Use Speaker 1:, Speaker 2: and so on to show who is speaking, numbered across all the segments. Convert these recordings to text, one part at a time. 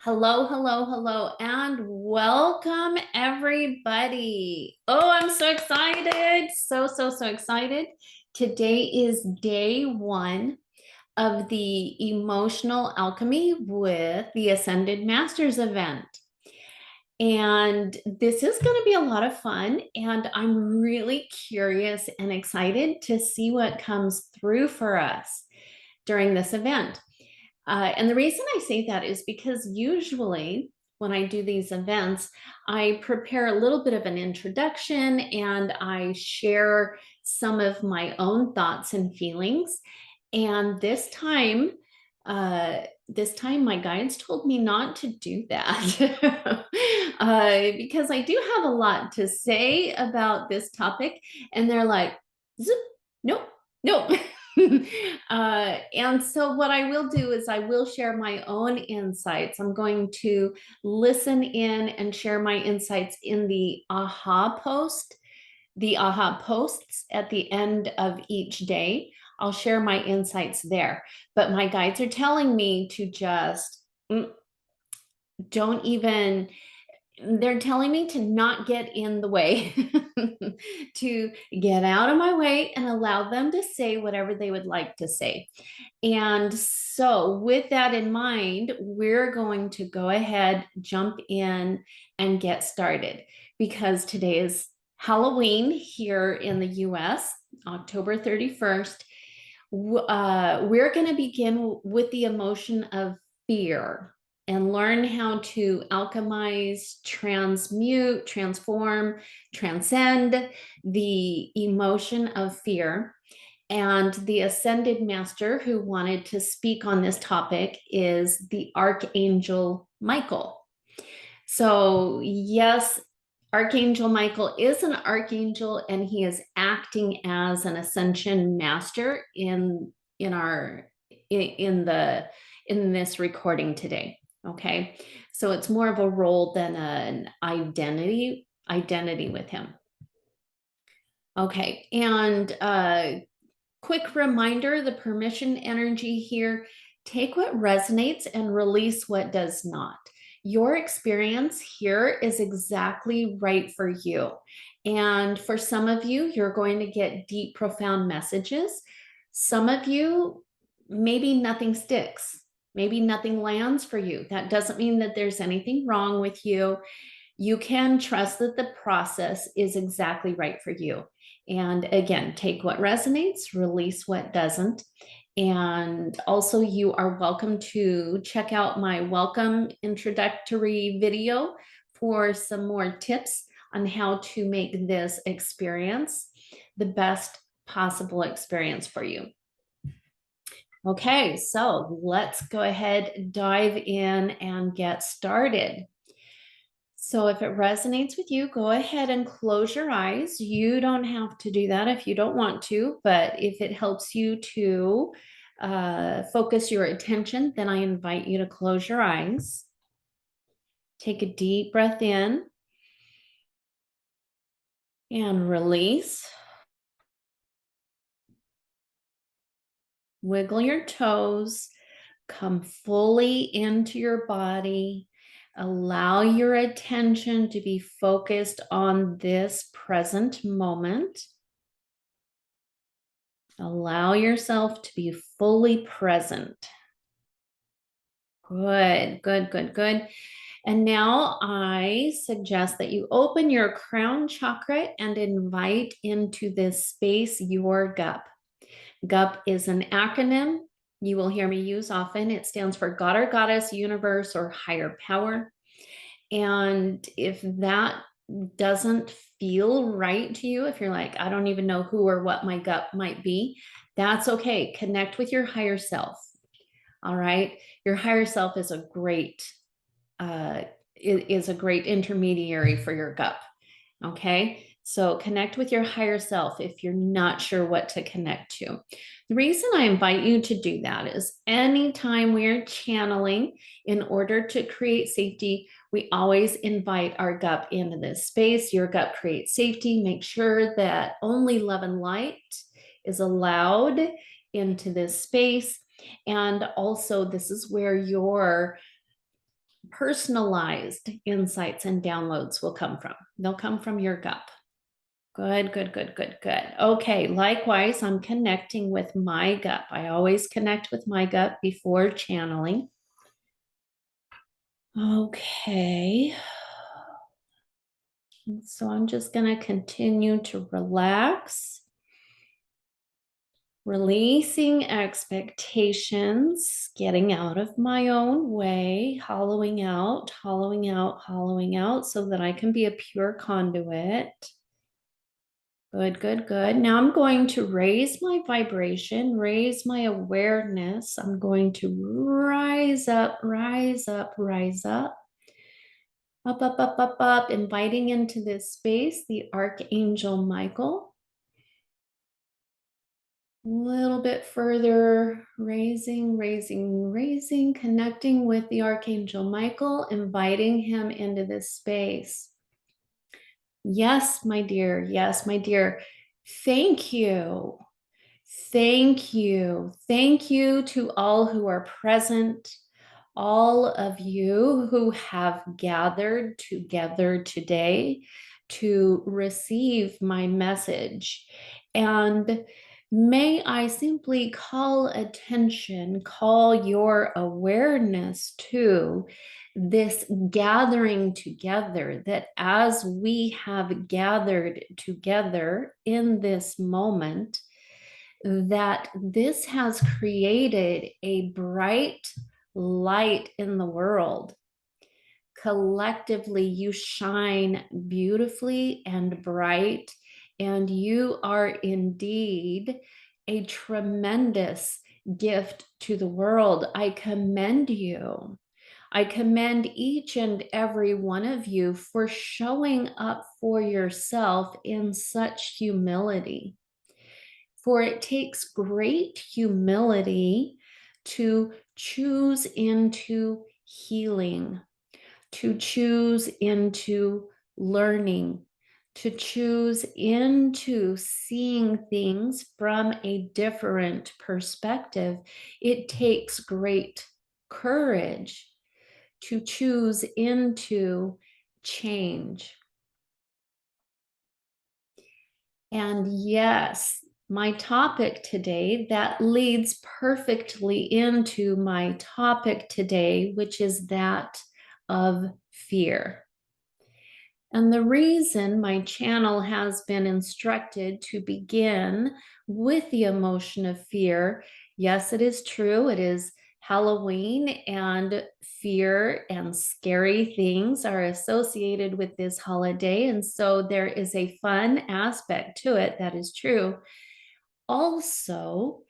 Speaker 1: Hello, hello, hello, and welcome everybody. Oh, I'm so excited. So excited. Today is day one of the Emotional Alchemy with the Ascended Masters event. And this is going to be a lot of fun. And I'm really curious and excited to see what comes through for us during this event. And the reason I say that is because usually when I do these events, I prepare a little bit of an introduction and I share some of my own thoughts and feelings. And this time my guides told me not to do that because I do have a lot to say about this topic. And they're like, zip, nope, nope. And so what I will do is I will share my own insights. I'm going to listen in and share my insights in the aha posts at the end of each day. I'll share my insights there. But my guides are telling me to just don't even, they're telling me to not get in the way, to get out of my way and allow them to say whatever they would like to say. And so, with that in mind, we're going to go ahead, jump in, and get started because today is Halloween here in the US, October 31st. We're going to begin with the emotion of fear and learn how to alchemize, transmute, transform, transcend the emotion of fear. And the Ascended Master who wanted to speak on this topic is the Archangel Michael. So, yes, Archangel Michael is an archangel and he is acting as an ascension master in this recording today. Okay, so it's more of a role than an identity with him. Okay, and quick reminder, the permission energy here, take what resonates and release what does not. Your experience here is exactly right for you. And for some of you, you're going to get deep, profound messages. Some of you, maybe nothing sticks. Maybe nothing lands for you. That doesn't mean that there's anything wrong with you. You can trust that the process is exactly right for you. And again, take what resonates, release what doesn't. And also, you are welcome to check out my welcome introductory video for some more tips on how to make this experience the best possible experience for you. Okay, so let's go ahead, dive in, and get started. So if it resonates with you, go ahead and close your eyes. You don't have to do that if you don't want to, but if it helps you to focus your attention, then I invite you to close your eyes. Take a deep breath in and release. Wiggle your toes, come fully into your body. Allow your attention to be focused on this present moment. Allow yourself to be fully present. Good, good, good, good. And now I suggest that you open your crown chakra and invite into this space your GUP. GUP is an acronym you will hear me use often. It stands for God or Goddess, Universe, or Higher Power. And if that doesn't feel right to you, if you're like, I don't even know who or what my GUP might be, that's okay. Connect with your higher self. All right. Your higher self is a great intermediary for your GUP. Okay. So connect with your higher self if you're not sure what to connect to. The reason I invite you to do that is anytime we're channeling in order to create safety, we always invite our GUP into this space. Your GUP creates safety. Make sure that only love and light is allowed into this space. And also, this is where your personalized insights and downloads will come from. They'll come from your gut. Good, good, good, good, good. Okay, likewise, I'm connecting with my gut. I always connect with my gut before channeling. Okay. So I'm just going to continue to relax, releasing expectations, getting out of my own way, hollowing out, hollowing out, hollowing out so that I can be a pure conduit. Good, good, good. Now I'm going to raise my vibration, raise my awareness. I'm going to rise up, rise up, rise up. Up, up, up, up, up, inviting into this space the Archangel Michael. A little bit further, raising, raising, raising, connecting with the Archangel Michael, inviting him into this space. Yes, my dear. Yes, my dear. Thank you. Thank you. Thank you to all who are present, all of you who have gathered together today to receive my message. And may I simply call attention, call your awareness to this gathering together, that as we have gathered together in this moment, that this has created a bright light in the world. Collectively, you shine beautifully and bright, and you are indeed a tremendous gift to the world. I commend you. I commend each and every one of you for showing up for yourself in such humility. For it takes great humility to choose into healing, to choose into learning, to choose into seeing things from a different perspective. It takes great courage to choose into change. And yes, my topic today, that leads perfectly into my topic today, which is that of fear. And the reason my channel has been instructed to begin with the emotion of fear, yes, it is true, it is Halloween, and fear and scary things are associated with this holiday. And so there is a fun aspect to it, that is true. Also,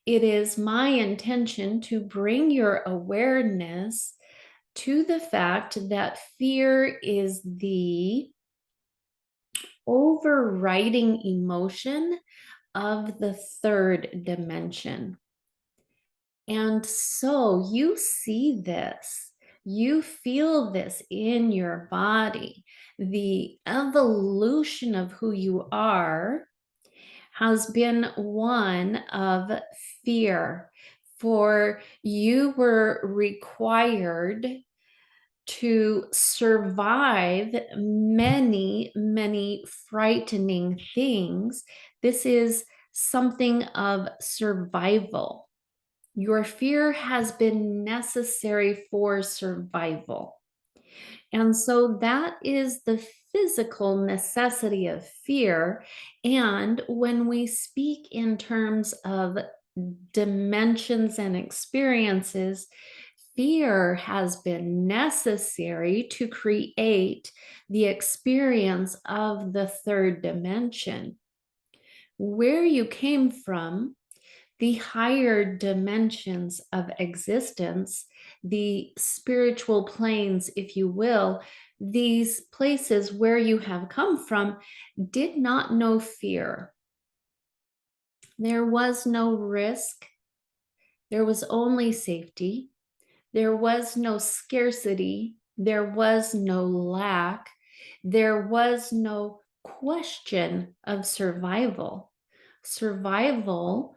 Speaker 1: it is my intention to bring your awareness to the fact that fear is the overriding emotion of the third dimension. And so you see this, you feel this in your body. The evolution of who you are has been one of fear, for you were required to survive many, many frightening things. This is something of survival. Your fear has been necessary for survival. And so that is the physical necessity of fear. And when we speak in terms of dimensions and experiences, fear has been necessary to create the experience of the third dimension. Where you came from, the higher dimensions of existence, the spiritual planes, if you will, these places where you have come from did not know fear. There was no risk. There was only safety. There was no scarcity. There was no lack. There was no question of survival. Survival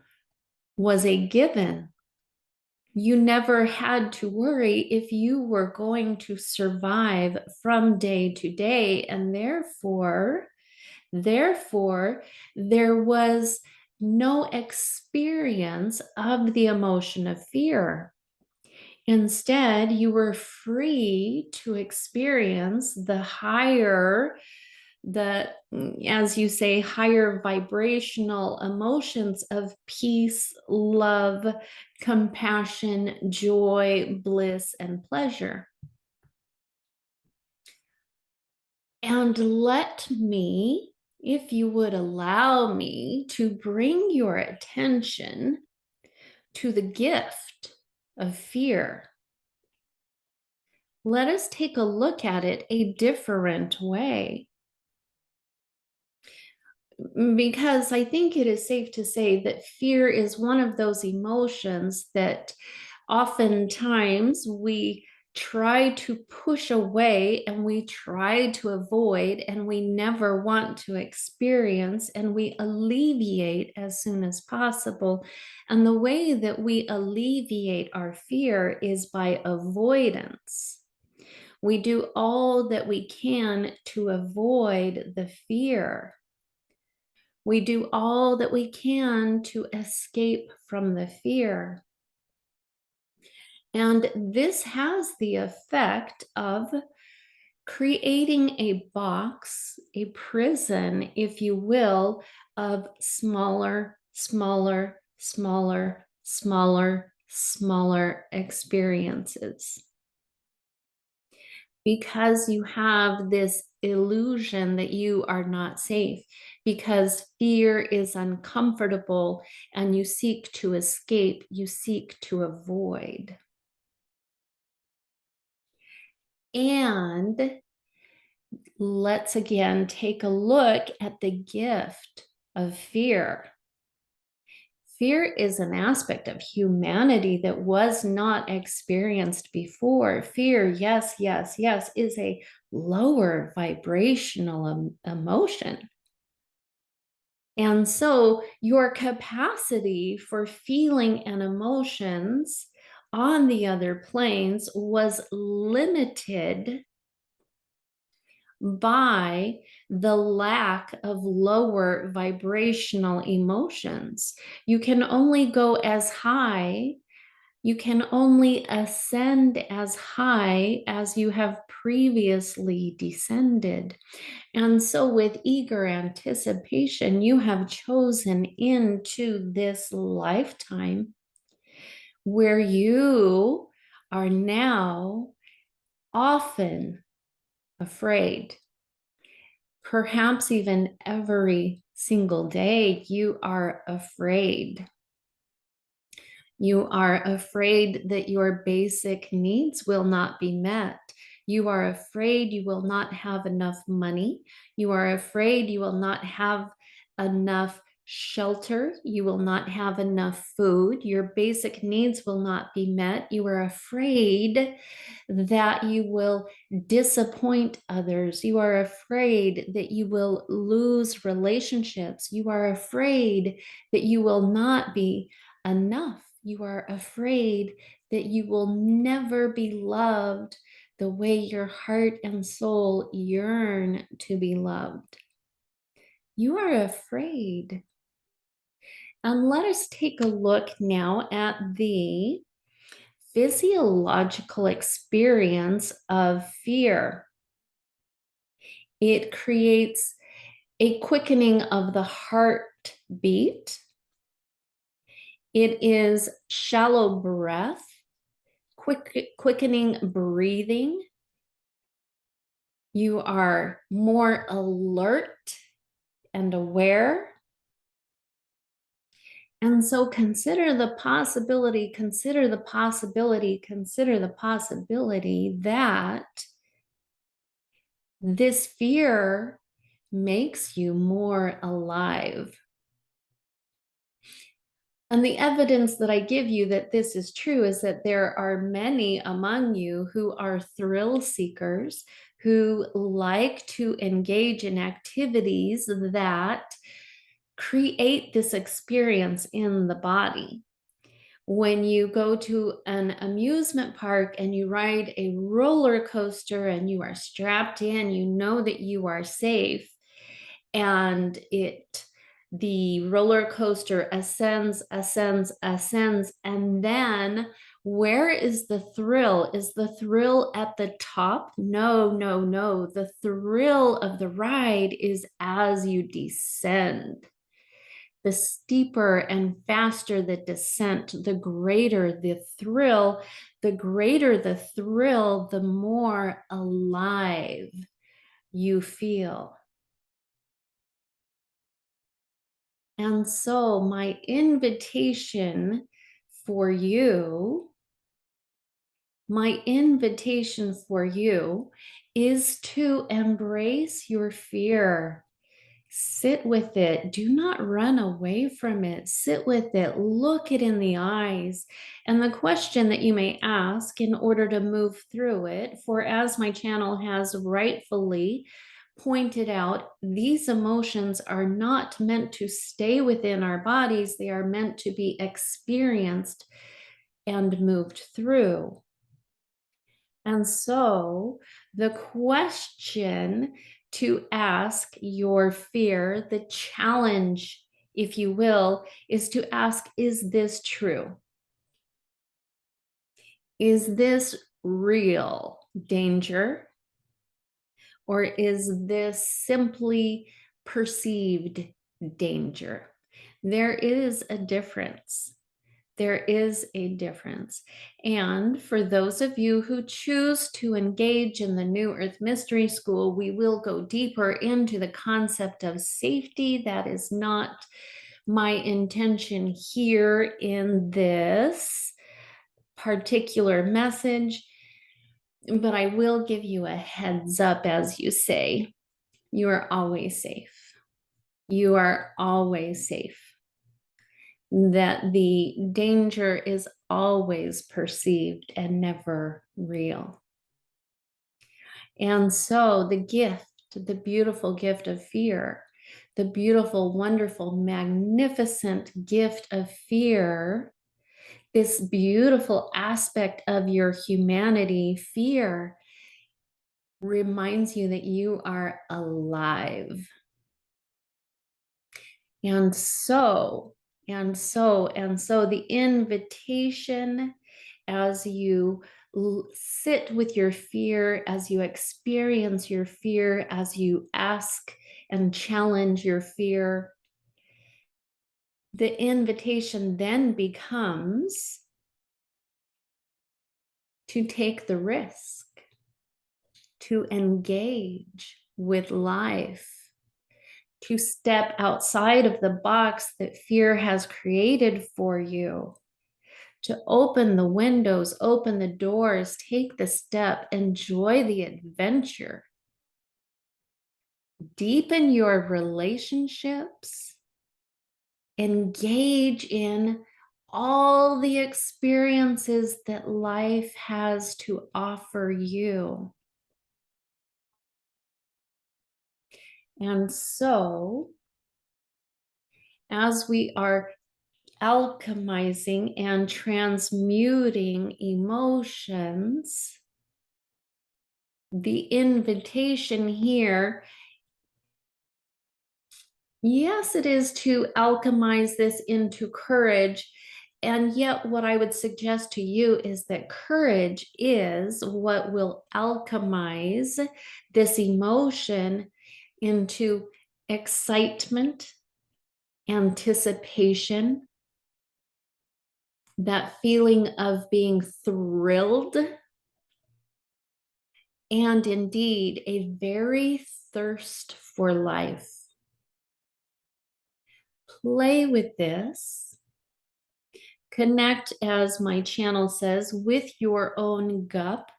Speaker 1: was a given. You never had to worry if you were going to survive from day to day, and therefore, there was no experience of the emotion of fear. Instead, you were free to experience as you say, higher vibrational emotions of peace, love, compassion, joy, bliss, and pleasure. And let me, if you would allow me, to bring your attention to the gift of fear. Let us take a look at it a different way. Because I think it is safe to say that fear is one of those emotions that oftentimes we try to push away and we try to avoid and we never want to experience, and we alleviate as soon as possible. And the way that we alleviate our fear is by avoidance. We do all that we can to avoid the fear. We do all that we can to escape from the fear. And this has the effect of creating a box, a prison, if you will, of smaller, smaller, smaller, smaller, smaller experiences. Because you have this illusion that you are not safe, because fear is uncomfortable and you seek to escape, you seek to avoid. And let's again take a look at the gift of fear. Fear is an aspect of humanity that was not experienced before. Fear, yes, yes, yes, is a lower vibrational emotion. And so your capacity for feeling and emotions on the other planes was limited by the lack of lower vibrational emotions. You can only go as high, you can only ascend as high as you have previously descended. And so, with eager anticipation, you have chosen into this lifetime where you are now often afraid. Perhaps even every single day, you are afraid. You are afraid that your basic needs will not be met. You are afraid you will not have enough money. You are afraid you will not have enough shelter. You will not have enough food. Your basic needs will not be met. You are afraid that you will disappoint others. You are afraid that you will lose relationships. You are afraid that you will not be enough. You are afraid that you will never be loved the way your heart and soul yearn to be loved. You are afraid. And let us take a look now at the physiological experience of fear. It creates a quickening of the heartbeat. It is shallow breath, quickening breathing. You are more alert and aware. And so consider the possibility that this fear makes you more alive. And the evidence that I give you that this is true is that there are many among you who are thrill seekers, who like to engage in activities that create this experience in the body. when you go to an amusement park and you ride a roller coaster and you are strapped in, you know that you are safe, and the roller coaster ascends, ascends, ascends, and then where is the thrill? Is the thrill at the top? No, no, no. The thrill of the ride is as you descend. The steeper and faster the descent, the greater the thrill. The greater the thrill, the more alive you feel. And so, my invitation for you, my invitation for you is to embrace your fear. Sit with it. Do not run away from it. Sit with it. Look it in the eyes. And the question that you may ask in order to move through it, for as my channel has rightfully pointed out, these emotions are not meant to stay within our bodies. They are meant to be experienced and moved through. And so the question to ask your fear, the challenge, if you will, is to ask, is this true? Is this real danger? Or is this simply perceived danger? There is a difference. There is a difference. And for those of you who choose to engage in the New Earth Mystery School, we will go deeper into the concept of safety. That is not my intention here in this particular message, but I will give you a heads up, as you say. You are always safe. You are always safe. That the danger is always perceived and never real. And so the gift, the beautiful gift of fear, the beautiful, wonderful, magnificent gift of fear, this beautiful aspect of your humanity, fear, reminds you that you are alive. And so the invitation, as you sit with your fear, as you experience your fear, as you ask and challenge your fear, the invitation then becomes to take the risk, to engage with life, to step outside of the box that fear has created for you, to open the windows, open the doors, take the step, enjoy the adventure, deepen your relationships, engage in all the experiences that life has to offer you. And so, as we are alchemizing and transmuting emotions, the invitation here, yes, it is to alchemize this into courage. And yet, what I would suggest to you is that courage is what will alchemize this emotion into excitement, anticipation, that feeling of being thrilled, and indeed a very thirst for life. Play with this. Connect, as my channel says, with your own gut.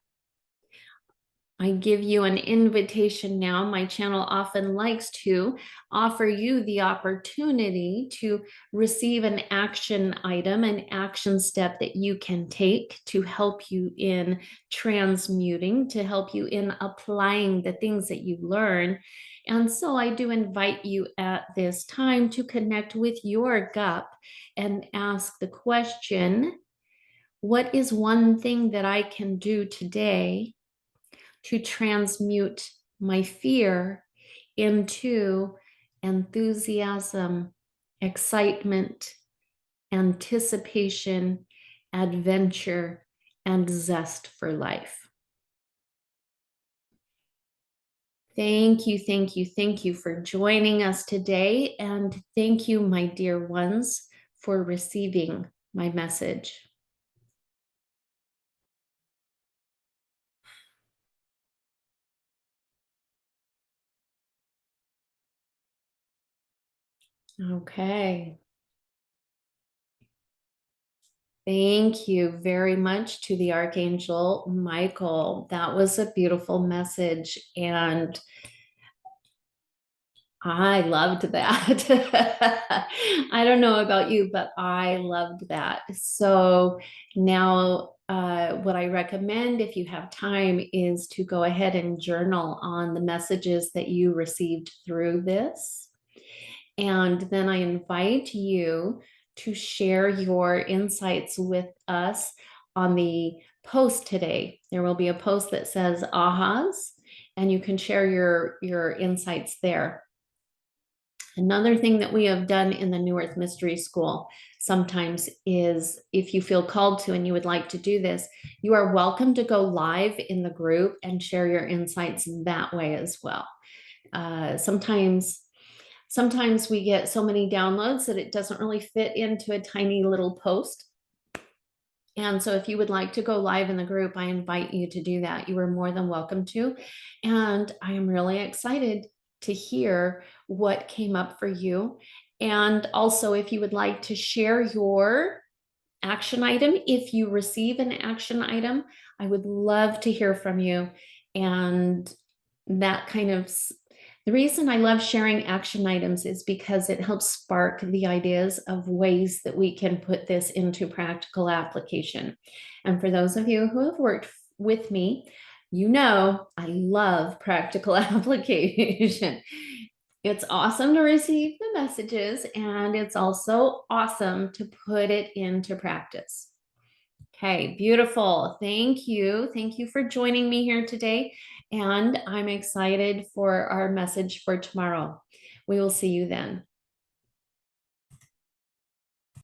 Speaker 1: I give you an invitation now. My channel often likes to offer you the opportunity to receive an action item, an action step that you can take to help you in transmuting, to help you in applying the things that you learn. And so I do invite you at this time to connect with your gut and ask the question, what is one thing that I can do today to transmute my fear into enthusiasm, excitement, anticipation, adventure, and zest for life? Thank you, thank you, thank you for joining us today. And thank you, my dear ones, for receiving my message. Okay. Thank you very much to the Archangel Michael. That was a beautiful message, and I loved that. I don't know about you, but I loved that. So now, what I recommend if you have time is to go ahead and journal on the messages that you received through this. And then I invite you to share your insights with us on the post today. There will be a post that says ahas, and you can share your insights there. Another thing that we have done in the New Earth Mystery School sometimes is, if you feel called to and you would like to do this, you are welcome to go live in the group and share your insights that way as well. Sometimes we get so many downloads that it doesn't really fit into a tiny little post. And so if you would like to go live in the group, I invite you to do that. You are more than welcome to. And I am really excited to hear what came up for you. And also, if you would like to share your action item, if you receive an action item, I would love to hear from you. And that kind of, the reason I love sharing action items is because it helps spark the ideas of ways that we can put this into practical application. And for those of you who have worked with me, you know I love practical application. It's awesome to receive the messages, and it's also awesome to put it into practice. Okay, beautiful. Thank you. Thank you for joining me here today. And I'm excited for our message for tomorrow. We will see you then.